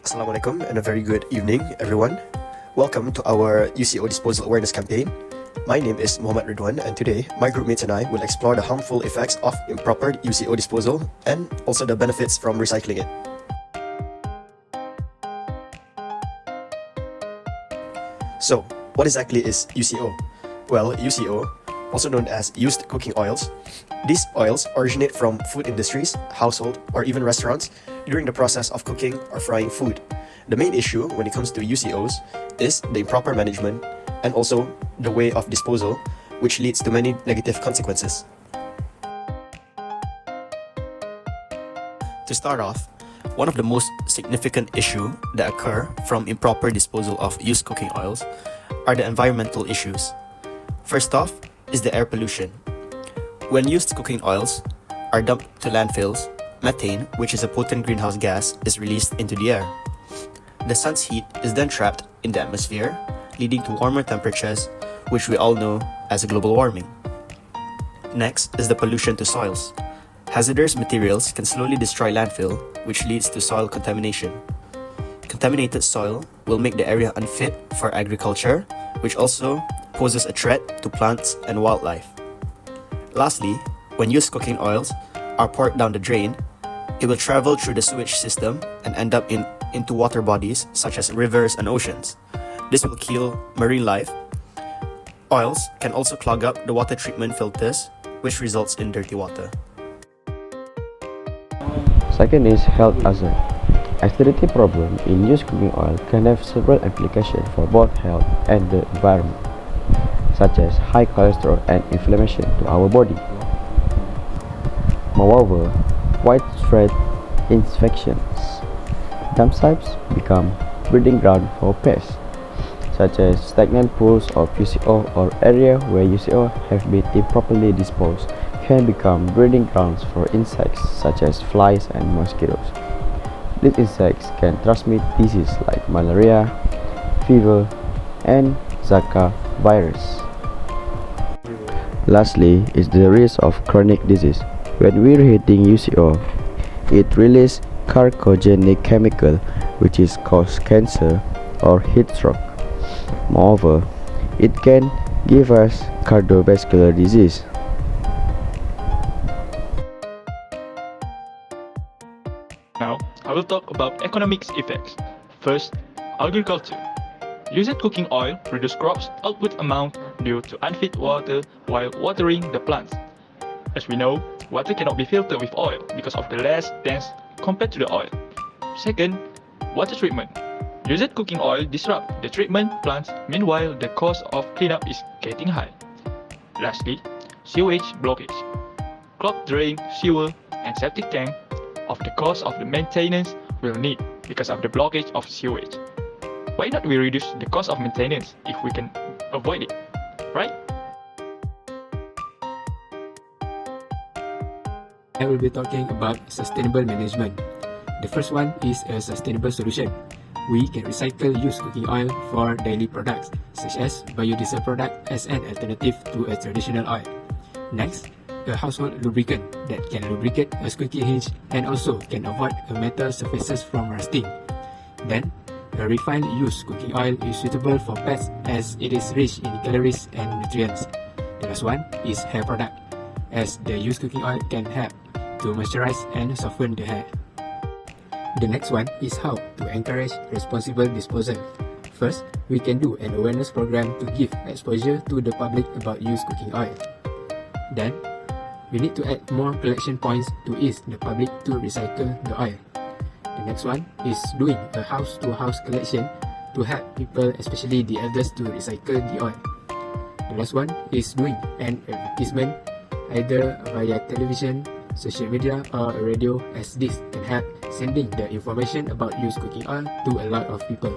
Assalamualaikum and a very good evening, everyone. Welcome to our UCO Disposal Awareness Campaign. My name is Muhammad Ridwan, and today my groupmates and I will explore the harmful effects of improper UCO disposal and also the benefits from recycling it. So, what exactly is UCO? Well, UCO, also known as used cooking oils, these oils originate from food industries, household, or even restaurants during the process of cooking or frying food. The main issue when it comes to UCOs is the improper management and also the way of disposal, which leads to many negative consequences. To start off, one of the most significant issues that occur from improper disposal of used cooking oils are the environmental issues. First off is the air pollution. When used cooking oils are dumped to landfills, methane, which is a potent greenhouse gas, is released into the air. The sun's heat is then trapped in the atmosphere, leading to warmer temperatures, which we all know as global warming. Next is the pollution to soils. Hazardous materials can slowly destroy landfill, which leads to soil contamination. Contaminated soil will make the area unfit for agriculture, which also poses a threat to plants and wildlife. Lastly, when used cooking oils are poured down the drain, it will travel through the sewage system and end up into water bodies such as rivers and oceans. This will kill marine life. Oils can also clog up the water treatment filters, which results in dirty water. Second is health hazard. Acidity problem in used cooking oil can have several applications for both health and the environment, such as high cholesterol and inflammation to our body. Moreover, widespread infections. Dump sites become breeding ground for pests, such as stagnant pools of UCO or area where UCO have been improperly disposed can become breeding grounds for insects such as flies and mosquitoes. These insects can transmit diseases like malaria, fever, and Zika virus. Lastly is the risk of chronic disease. When we're reheating UCO, it releases carcinogenic chemical which is cause cancer or heat stroke. Moreover, it can give us cardiovascular disease. Now, I will talk about economic effects. First, agriculture. Used cooking oil reduces crops output amount due to unfit water while watering the plants. As we know, water cannot be filtered with oil because of the less dense compared to the oil. Second, water treatment. Used cooking oil disrupt the treatment plants, meanwhile the cost of cleanup is getting high. Lastly, sewage blockage. Clogged drain, sewer, and septic tank of the cost of the maintenance will need because of the blockage of sewage. Why not we reduce the cost of maintenance if we can avoid it, right? I will be talking about sustainable management. The first one is a sustainable solution. We can recycle used cooking oil for daily products, such as biodiesel product as an alternative to a traditional oil. Next, a household lubricant that can lubricate a squeaky hinge and also can avoid metal surfaces from rusting. Then, a refined used cooking oil is suitable for pets as it is rich in calories and nutrients. The last one is hair product, as the used cooking oil can help to moisturize and soften the hair. The next one is how to encourage responsible disposal. First, we can do an awareness program to give exposure to the public about used cooking oil. Then, we need to add more collection points to ease the public to recycle the oil. The next one is doing a house-to-house collection to help people, especially the elders, to recycle the oil. The last one is doing an advertisement either via television, social media, or radio, as this can help sending the information about used cooking oil to a lot of people.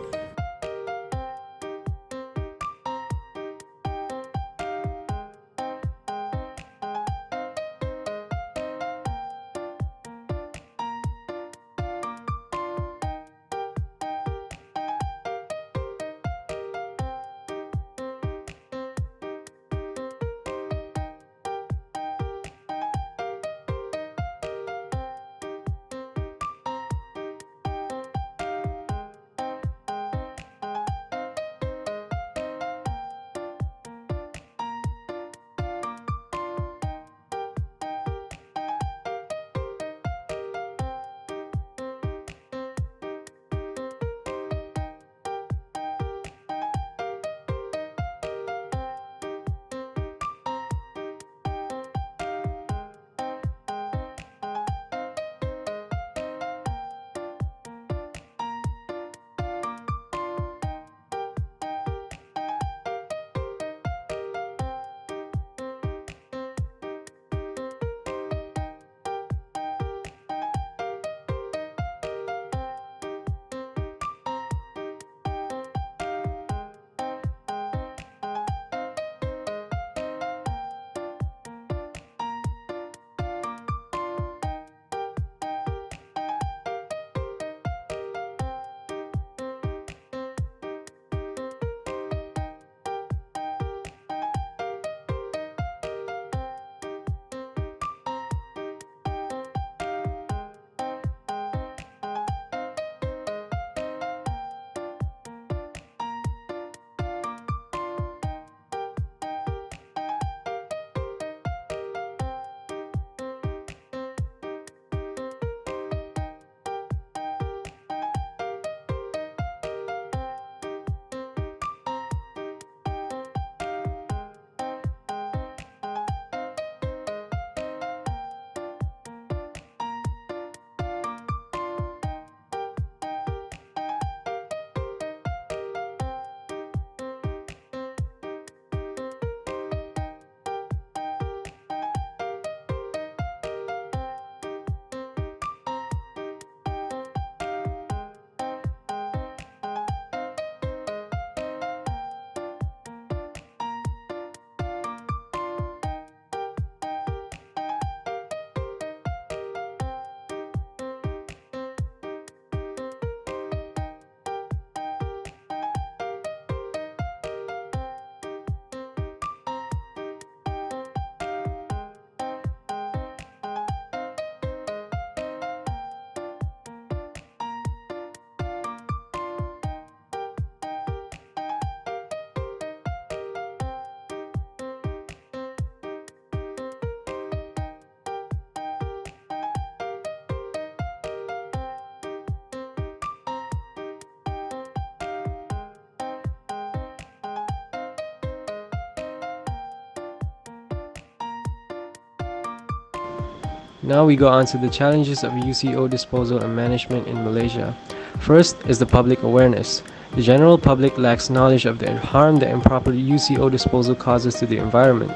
Now we go on to the challenges of UCO disposal and management in Malaysia. First is the public awareness. The general public lacks knowledge of the harm that improper UCO disposal causes to the environment.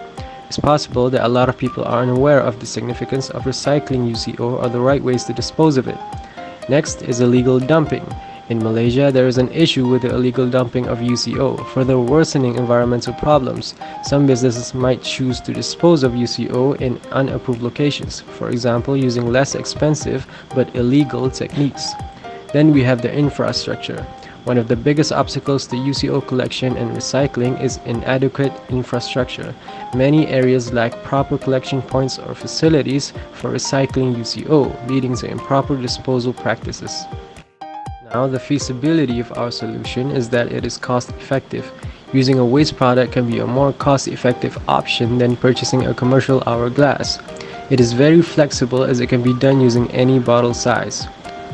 It's possible that a lot of people are unaware of the significance of recycling UCO or the right ways to dispose of it. Next is illegal dumping. In Malaysia, there is an issue with the illegal dumping of UCO, further worsening environmental problems. Some businesses might choose to dispose of UCO in unapproved locations, for example, using less expensive but illegal techniques. Then we have the infrastructure. One of the biggest obstacles to UCO collection and recycling is inadequate infrastructure. Many areas lack proper collection points or facilities for recycling UCO, leading to improper disposal practices. Now, the feasibility of our solution is that it is cost effective. Using a waste product can be a more cost effective option than purchasing a commercial hourglass. It is very flexible as it can be done using any bottle size.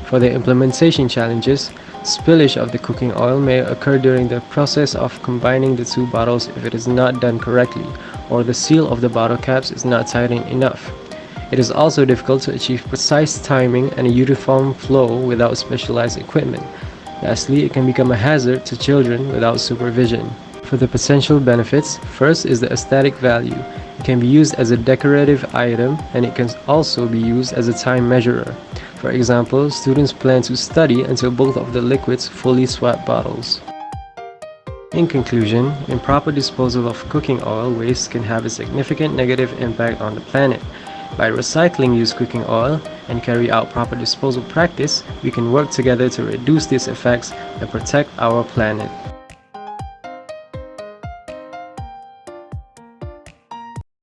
For the implementation challenges, spillage of the cooking oil may occur during the process of combining the two bottles if it is not done correctly, or the seal of the bottle caps is not tightened enough. It is also difficult to achieve precise timing and a uniform flow without specialized equipment. Lastly, it can become a hazard to children without supervision. For the potential benefits, first is the aesthetic value. It can be used as a decorative item and it can also be used as a time measurer. For example, students plan to study until both of the liquids fully swap bottles. In conclusion, improper disposal of cooking oil waste can have a significant negative impact on the planet. By recycling used cooking oil and carry out proper disposal practice, we can work together to reduce these effects and protect our planet.